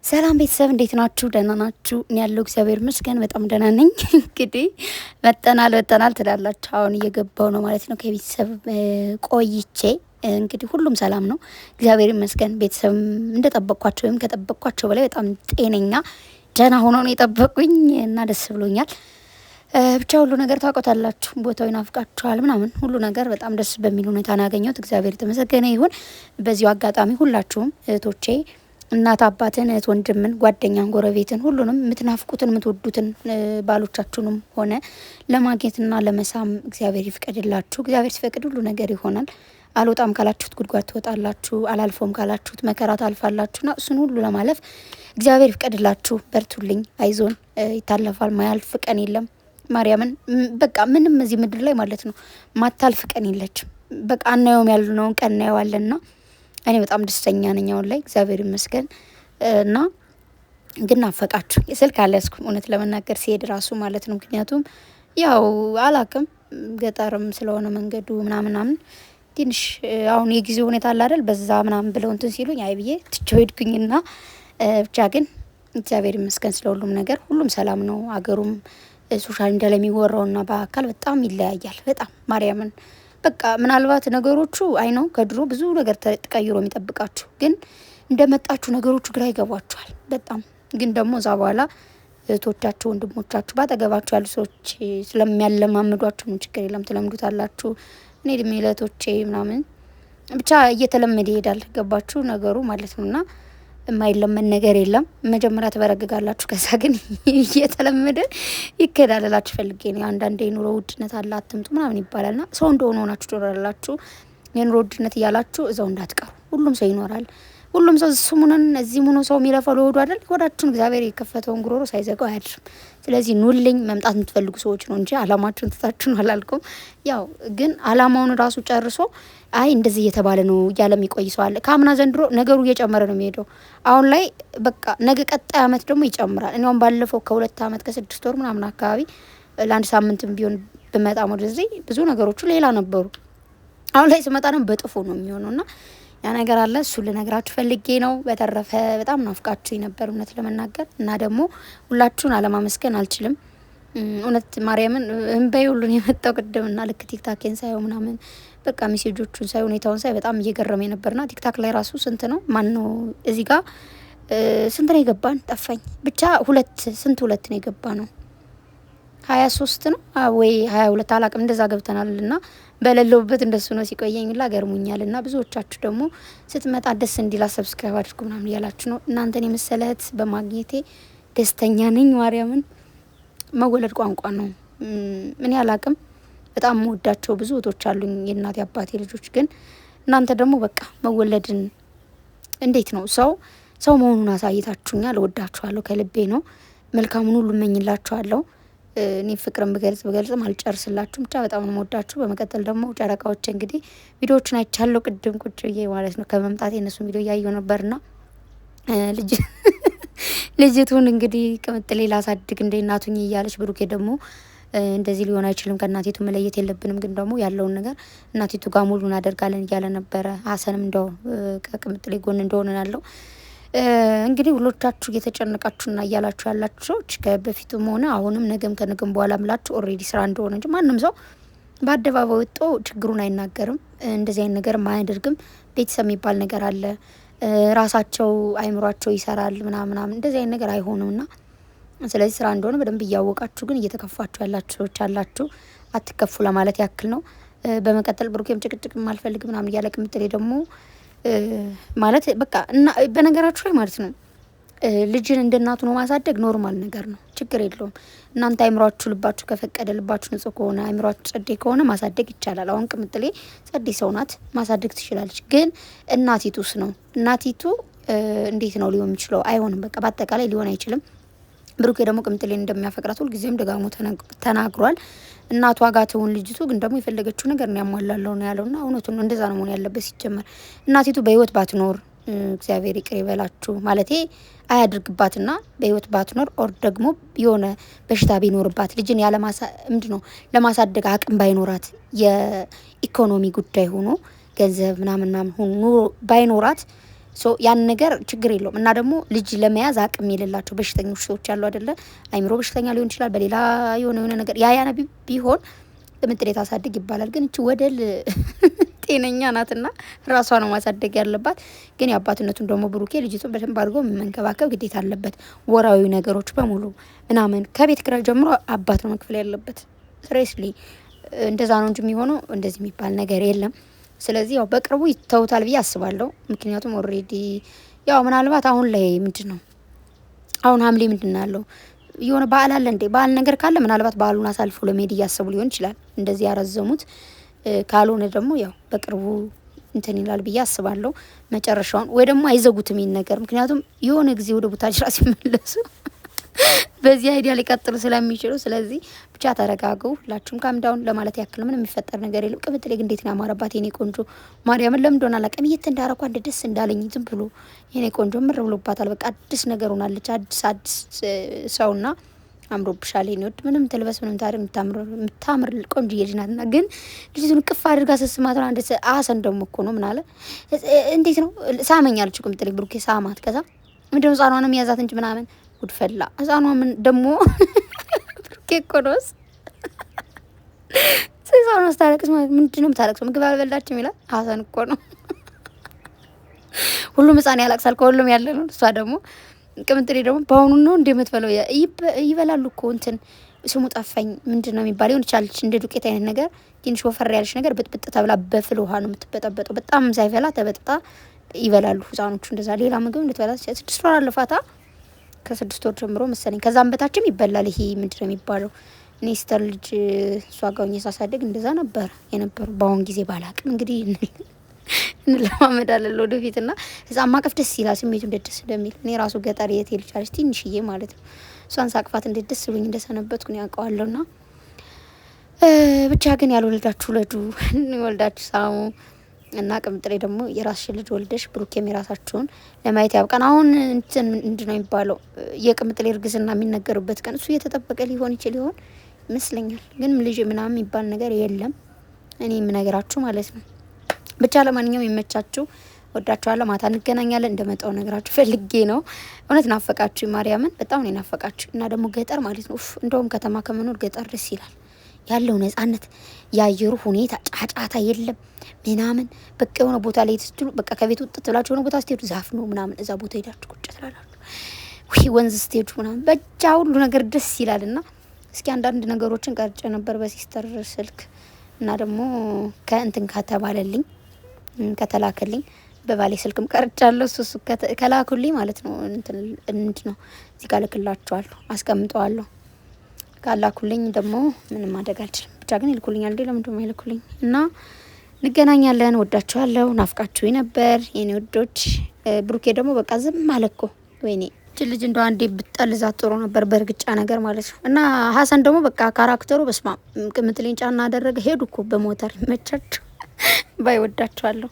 ሰላም ቤተሰብ እንዴት ናችሁ? ደህና ናችሁ? እኔ ያለው እግዚአብሔር ይመስገን በጣም ደህና ነኝ። እንግዲህ መጠናል ትላላችሁ። አሁን እየገባው ነው ማለት ነው ከቤተሰብ ቆይቼ። እንግዲህ ሁሉም ሰላም ነው እግዚአብሔር ይመስገን። ቤተሰብ እንደጠበቅኳቸው ወይም ከጠበቅኳቸው በላይ በጣም ጤነኛ ደህና ሆኖ ነው የጠበቁኝ እና ደስ ብሎኛል። ብቻ ሁሉ ነገር ታውቆታላችሁ፣ ቦታው ይናፍቃችኋል ምናምን፣ ሁሉ ነገር በጣም ደስ በሚል ሁኔታ ነው ያገኘሁት። እግዚአብሔር የተመሰገነ ይሁን። በዚሁ አጋጣሚ ሁላችሁም እህቶቼ እናት አባትን፣ እህት ወንድምን፣ ጓደኛን፣ ጎረቤትን ሁሉንም የምትናፍቁትን የምትወዱትን ባሎቻችሁንም ሆነ ለማግኘትና ለመሳም እግዚአብሔር ይፍቀድላችሁ። እግዚአብሔር ሲፈቅድ ሁሉ ነገር ይሆናል። አልወጣም ካላችሁት ጉድጓድ ትወጣላችሁ፣ አላልፎም ካላችሁት መከራ ታልፋላችሁና እሱን ሁሉ ለማለፍ እግዚአብሔር ይፍቀድላችሁ። በርቱልኝ፣ አይዞን፣ ይታለፋል። ማያልፍ ቀን የለም። ማርያምን በቃ ምንም እዚህ ምድር ላይ ማለት ነው ማታልፍ ቀን የለችም። በቃ አናየውም ያልነውን ቀን እናየዋለንና እኔ በጣም ደስተኛ ነኝ አሁን ላይ እግዚአብሔር ይመስገን። እና ግን ናፈቃችሁ የስልክ አልያዝኩም እውነት ለመናገር ሲሄድ ራሱ ማለት ነው። ምክንያቱም ያው አላቅም ገጠርም ስለሆነ መንገዱ ምናምን ትንሽ አሁን የጊዜው ሁኔታ አለ አይደል በዛ ምናምን ብለው እንትን ሲሉኝ አይ ብዬ ትቼው ሄድኩኝና ብቻ ግን እግዚአብሔር ይመስገን ስለ ሁሉም ነገር ሁሉም ሰላም ነው። አገሩም ሶሻል ሚዲያ ላይ የሚወራውና በአካል በጣም ይለያያል። በጣም ማርያምን በቃ ምናልባት ነገሮቹ አይ ነው ከድሮ ብዙ ነገር ተቀይሮ የሚጠብቃችሁ ግን እንደመጣችሁ ነገሮቹ ግራ ይገባችኋል በጣም ግን ደግሞ እዛ በኋላ እህቶቻችሁ ወንድሞቻችሁ ባጠገባችሁ ያሉ ሰዎች ስለሚያለማምዷችሁ ምን ችግር የለም ትለምዱታላችሁ። እኔ ድሜ ለእህቶቼ ምናምን ብቻ እየተለመደ ይሄዳል። ገባችሁ ነገሩ ማለት ነውና የማይለመን ነገር የለም። መጀመሪያ ትበረግጋላችሁ ከዛ ግን እየተለመደ ይከዳልላችሁ ፈልጌ ነው። አንዳንዴ የኑሮ ውድነት አለ አትምጡ ምናምን ይባላልና ሰው እንደሆነ ሆናችሁ ትኖራላችሁ። የኑሮ ውድነት እያላችሁ እዛው እንዳትቀሩ። ሁሉም ሰው ይኖራል። ሁሉም ሰው ስሙንን እዚህ ሙኑ ሰው የሚለፈው ለሆዱ አይደል? ሆዳችሁን እግዚአብሔር የከፈተውን ጉሮሮ ሳይዘጋው አያድርም። ስለዚህ ኑልኝ መምጣት የምትፈልጉ ሰዎች ነው እንጂ አላማችሁን ትታችሁ ነው አላልኩም። ያው ግን አላማውን ራሱ ጨርሶ አይ እንደዚህ እየተባለ ነው እያለ የሚቆይ ሰው አለ። ከአምና ዘንድሮ ነገሩ እየጨመረ ነው የሚሄደው። አሁን ላይ በቃ ነገ ቀጣይ አመት ደግሞ ይጨምራል። እኔም ባለፈው ከ2 አመት ከ6 ወር ምናምን አካባቢ ለአንድ ሳምንትም ቢሆን ብመጣም ወደዚህ ብዙ ነገሮቹ ሌላ ነበሩ። አሁን ላይ ስመጣ ነው በጥፉ ነው የሚሆነውና ያ ነገር አለ። እሱ ልነግራችሁ ፈልጌ ነው። በተረፈ በጣም ናፍቃችሁ ነበር እውነት ለመናገር እና ደግሞ ሁላችሁን አለማመስገን አልችልም። እውነት ማርያምን እንባዬ ሁሉ ነው የመጣው ቅድምና ልክ ቲክታኬን ሳየው ምናምን በቃ ሜሴጆቹን ሳይ ሁኔታውን ሳይ በጣም እየገረመኝ ነበርና ቲክታክ ላይ ራሱ ስንት ነው ማን ነው እዚህ ጋር ስንት ነው የገባን ጠፋኝ። ብቻ ሁለት ነው የገባ ነው 23 ነው ወይ 22 አላቅም እንደዛ ገብተናልና በሌለውበት እንደሱ ነው ሲቆየኝ ላ ገርሙኛልና ብዙዎቻችሁ ደግሞ ስትመጣ ደስ እንዲላ ሰብስክራይብ አድርጉ ምናምን እያላችሁ ነው። እናንተን የመሰለት በማግኘቴ ደስተኛ ነኝ። ማርያምን መወለድ ቋንቋ ነው። ምን ያላቅም በጣም የምወዳቸው ብዙ እህቶች አሉኝ የእናቴ አባቴ ልጆች። ግን እናንተ ደግሞ በቃ መወለድን እንዴት ነው ሰው መሆኑን አሳይታችሁኛል። እወዳችኋለሁ ከልቤ ነው። መልካሙን ሁሉ እመኝላችኋለሁ። እኔ ፍቅርን ብገልጽም አልጨርስላችሁም። ብቻ በጣም ነው የምወዳችሁ። በመቀጠል ደግሞ ጨረቃዎች እንግዲህ ቪዲዮዎችን አይቻለሁ ቅድም ቁጭ ብዬ ማለት ነው ከመምጣቴ እነሱን ቪዲዮ እያየሁ ነበርና ልጅቱን እንግዲህ ቅምጥሌ ላሳድግ እንደ እናቱኝ እያለች ብሩኬ ደግሞ እንደዚህ ሊሆን አይችልም ከእናቲቱ መለየት የለብንም ግን ደግሞ ያለውን ነገር እናቲቱ ጋር ሙሉ እናደርጋለን እያለ ነበረ። ሀሰንም እንደው ከቅምጥሌ ጎን እንደሆነ ያለው እንግዲህ ሁሎቻችሁ እየተጨነቃችሁና እያላችሁ ያላችሁ ሰዎች ከበፊቱም ሆነ አሁንም ነገም ከነገም በኋላ ምላችሁ ኦልሬዲ ስራ እንደሆነ እንጂ ማንም ሰው በአደባባይ ወጥቶ ችግሩን አይናገርም። እንደዚህ አይነት ነገር አያደርግም። ቤተሰብ የሚባል ነገር አለ። ራሳቸው አይምሯቸው ይሰራል ምናምን እንደዚህ አይነት ነገር አይሆኑምና ስለዚህ ስራ እንደሆነ በደንብ እያወቃችሁ ግን እየተከፋችሁ ያላችሁ ሰዎች አላችሁ። አትከፉ ለማለት ያክል ነው። በመቀጠል ብሩኬም ጭቅጭቅም አልፈልግ ምናምን እያለ ቅምጥሌ ደግሞ ማለት በቃ እና በነገራችሁ ላይ ማለት ነው ልጅን እንደ እናቱ ነው ማሳደግ ኖርማል ነገር ነው። ችግር የለውም። እናንተ አይምሯችሁ ልባችሁ ከፈቀደ ልባችሁ ንጹህ ከሆነ አይምሯችሁ ጸዴ ከሆነ ማሳደግ ይቻላል። አሁን ቅምጥሌ ጸዴ ሰው ናት፣ ማሳደግ ትችላለች። ግን እናቲቱስ ነው እናቲቱ እንዴት ነው ሊሆን የሚችለው? አይሆንም። በቃ በአጠቃላይ ሊሆን አይችልም። ብሩኬ ደግሞ ቅምጥሌን እንደሚያፈቅራት ሁልጊዜም ደጋግሞ ተናግሯል። እናቷ ጋር ትሁን ልጅቱ ግን ደግሞ የፈለገችው ነገር ነው ያሟላለሁ ነው ያለውና እውነቱን ነው። እንደዛ ነው መሆን ያለበት። ሲጀመር እናቲቱ በህይወት ባትኖር እግዚአብሔር ይቅር ይበላችሁ ማለቴ አያድርግባትና በህይወት ባትኖር ኦር ደግሞ የሆነ በሽታ ቢኖርባት ልጅን ምንድነው ለማሳደግ አቅም ባይኖራት የኢኮኖሚ ጉዳይ ሆኖ ገንዘብ ምናምን ሆኖ ባይኖራት ያን ነገር ችግር የለውም። እና ደግሞ ልጅ ለመያዝ አቅም የሌላቸው በሽተኞች ሰዎች ያሉ አይደለ? አይምሮ በሽተኛ ሊሆን ይችላል፣ በሌላ የሆነ ነገር ያ ቢሆን ቅምጥሌ ታሳድግ ይባላል። ግን እቺ ወደል ጤነኛ ናትና ራሷ ነው ማሳደግ ያለባት። ግን የአባትነቱን ደግሞ ብሩኬ ልጅቱን በደንብ አድርጎ መንከባከብ ግዴታ አለበት። ወራዊ ነገሮች በሙሉ ምናምን ከቤት ኪራይ ጀምሮ አባት ነው መክፈል ያለበት። ስሬስሊ እንደዛ ነው እንጂ የሚሆነው እንደዚህ የሚባል ነገር የለም። ስለዚህ ያው በቅርቡ ይተውታል ብዬ አስባለሁ። ምክንያቱም ኦልሬዲ ያው ምናልባት አሁን ላይ ምንድን ነው አሁን ሐምሌ ምንድን ነው ያለው የሆነ በዓል አለ እንዴ? በዓል ነገር ካለ ምናልባት በዓሉን አሳልፎ ለመሄድ እያሰቡ ሊሆን ይችላል እንደዚህ ያረዘሙት። ካልሆነ ደግሞ ያው በቅርቡ እንትን ይላል ብዬ አስባለሁ መጨረሻውን። ወይ ደግሞ አይዘጉትም ይሄን ነገር፣ ምክንያቱም የሆነ ጊዜ ወደ ቡታጅራ ሲመለሱ በዚህ አይዲያ ሊቀጥሉ ስለሚችሉ። ስለዚህ ብቻ ተረጋጉ ሁላችሁም። ካምዳውን ለማለት ያክል ምን የሚፈጠር ነገር የለም። ቅምጥሌ ግን እንዴት ነው ያማረባት የኔ ቆንጆ ማርያምን። ለምን እንደሆነ አላውቅም የት እንዳረኳ እንደ ደስ እንዳለኝ ዝም ብሎ የኔ ቆንጆ ምር ብሎባታል። በቃ አዲስ ነገር ሆናለች። አዲስ ሰውና አምሮብሻል የኔ ወድ። ምንም ትልበስ ምንም ታሪ የምታምር ቆንጆ ልጅ ናትና፣ ግን ልጅቱን ቅፍ አድርጋ ስስማት ነው። አንድ አሰን ደግሞ እኮ ነው ምን አለ እንዴት ነው ሳመኝ አለች ቅምጥሌ። ብሩኬ ሳማት። ከዛ ምንድነው ህጻኗንም ያዛት እንጂ ምናምን ጉድፈላ። ህጻኗ ምን ደግሞ ብሩኬ እኮ ነውስ ህጻኗ ስታለቅስ ማለት ምንድነው የምታለቅሰው? ምግብ አልበላችም ይላል። አሰን እኮ ነው። ሁሉም ህጻን ያለቅሳል፣ ከሁሉም ያለ ነው። እሷ ደግሞ ቅምጥሌ ደግሞ በአሁኑ ነው እንደምትበለው ይበላሉ እኮ እንትን ስሙ ጠፋኝ። ምንድን ነው የሚባለው? የሆነች አለች እንደ ዱቄት አይነት ነገር ትንሽ ወፈር ያለች ነገር ብጥብጥ ተብላ በፍል ውሃ ነው የምትበጠበጠው። በጣም ሳይፈላ ተበጥጣ ይበላሉ ህጻኖቹ እንደዛ። ሌላ ምግብ እንድትበላ 6 ወር አለፋታ። ከ6 ወር ጀምሮ መሰለኝ ከዛም በታችም ይበላል። ይሄ ምንድን ነው የሚባለው? እኔ ስተር ልጅ እሷ ጋር ሆኜ ሳሳደግ እንደዛ ነበር የነበረው። በአሁን ጊዜ ባላቅም እንግዲህ እንለማመዳለን ወደፊት። እና ህጻን ማቀፍ ደስ ይላል፣ ስሜቱ እንዴት ደስ እንደሚል። እኔ ራሱ ገጠር የት ልቻለች ትንሽዬ ማለት ነው። እሷን ሳቅፋት እንዴት ደስ ብሎኝ እንደሰነበትኩ ነው ያውቀዋለሁ። ና ብቻ ግን ያልወለዳችሁ ውለዱ፣ ወልዳችሁ ሳሙ። እና ቅምጥሌ ደግሞ የራስሽን ልጅ ወልደሽ ብሩኬም የራሳችሁን ለማየት ያብቃን። አሁን እንትን ምንድን ነው የሚባለው የቅምጥሌ እርግዝና የሚነገርበት ቀን እሱ እየተጠበቀ ሊሆን ይችል ይሆን ይመስለኛል። ግን ልጅ ምናምን የሚባል ነገር የለም እኔ የምነግራችሁ ማለት ነው። ብቻ ለማንኛውም ይመቻችሁ፣ ወዳችኋለሁ። ማታ እንገናኛለን። እንደመጣው ነገራችሁ ፈልጌ ነው። እውነት ናፈቃችሁ፣ ማርያምን በጣም ነው ናፈቃችሁ። እና ደግሞ ገጠር ማለት ነው እንደውም ከተማ ከመኖር ገጠር ደስ ይላል። ያለው ነጻነት፣ የአየሩ ሁኔታ፣ ጫጫታ የለም ምናምን። በቃ የሆነ ቦታ ላይ ስትሉ በቃ ከቤት ውጥት ብላችሁ የሆነ ቦታ ስትሄዱ ዛፍ ነው ምናምን፣ እዛ ቦታ ሄዳችሁ ቁጭ ትላላችሁ። ወንዝ ስትሄዱ ምናምን በቃ ሁሉ ነገር ደስ ይላል። እና እስኪ አንዳንድ ነገሮችን ቀርጬ ነበር በሲስተር ስልክ እና ደግሞ ከእንትን ከተባለልኝ ከተላከልኝ በባሌ ስልክም ቀርጫለሁ። እሱ ከላኩልኝ ማለት ነው እንትን ነው እዚህ ጋር ልክላችኋለሁ፣ አስቀምጠዋለሁ። ካላኩልኝ ደግሞ ምንም ማድረግ አልችልም። ብቻ ግን ይልኩልኛል እንዴ? ለምን ደሞ ይልኩልኝ? እና እንገናኛለን። ወዳችኋለሁ። ናፍቃችሁ ነበር የኔ ወዶች። ብሩኬ ደግሞ በቃ ዝም አለኮ። ወይኔ እቺ ልጅ እንደው አንዴ ብጠልዛት ጥሩ ነበር፣ በእርግጫ ነገር ማለት ነው። እና ሀሰን ደግሞ በቃ ካራክተሩ በስማ ቅምጥሌን ጫና አደረገ። ሄዱ እኮ በሞተር ይመቻችሁ። ባይ ወዳችኋለሁ።